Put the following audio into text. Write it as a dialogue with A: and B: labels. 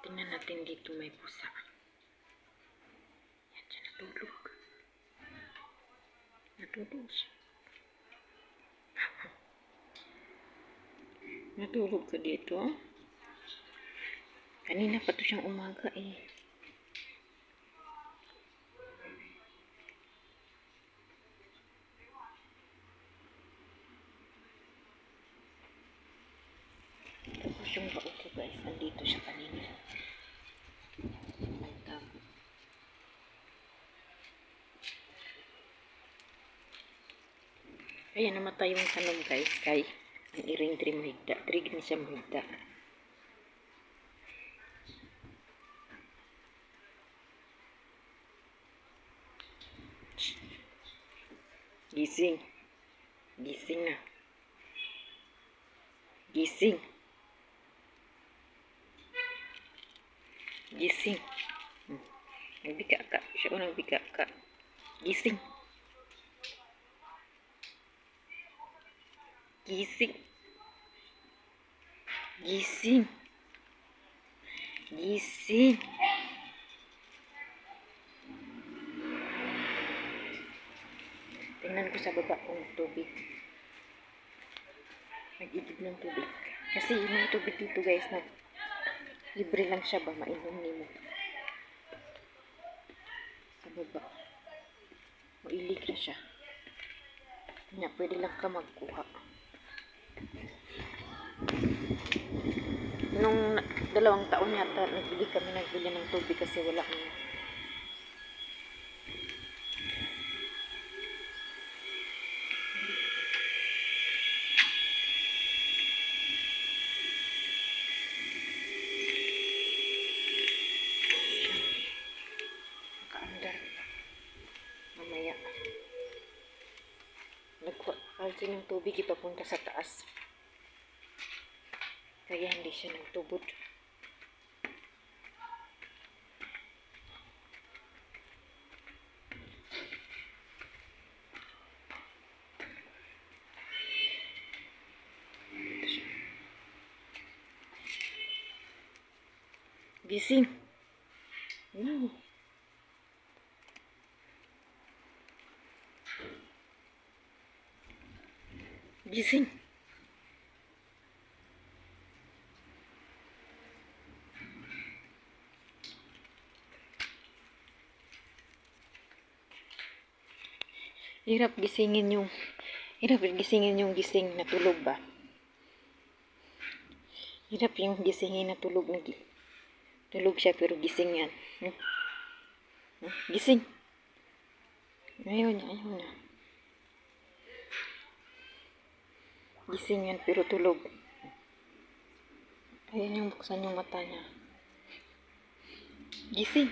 A: Tingnan natin dito, may pusa. Yan siya, natulog. Natulog siya. Natulog ka dito? Kanina pa to siyang umaga eh. Tapos yung bao ko guys, nandito siya kanina. Nagtago. Kaya namatay yung tanong guys, kay ang iring mahigda. Trig na siya mahigda. Gising. Gising na. Gising. Gising. Nagbika ka. Siya ko nagbika ka. Gising. Gising. Gising. Gising. Tingnan ko sa baba kung tubig. Nag-ibig ng tubig. Kasi yung tubig dito guys, libre lang siya ba, mainom nimo. Sa baba. Mailig na siya. Kanya, pwede lang ka magkuha. Nung 2 taon yata, nagbili ng tubig kasi wala kami. Nakaandar. Mamaya. Nagkuha ng tubig ipapunta sa taas. Kaya hindi siya nagtubod. Gising. Gising. Hirap gisingin yung gising na tulog ba? Hirap yung gisingin na tulog na tulog siya pero gising yan. Gising. Ayaw na. Gising yan pero tulog. Ayan yung buksan yung mata niya. Gising.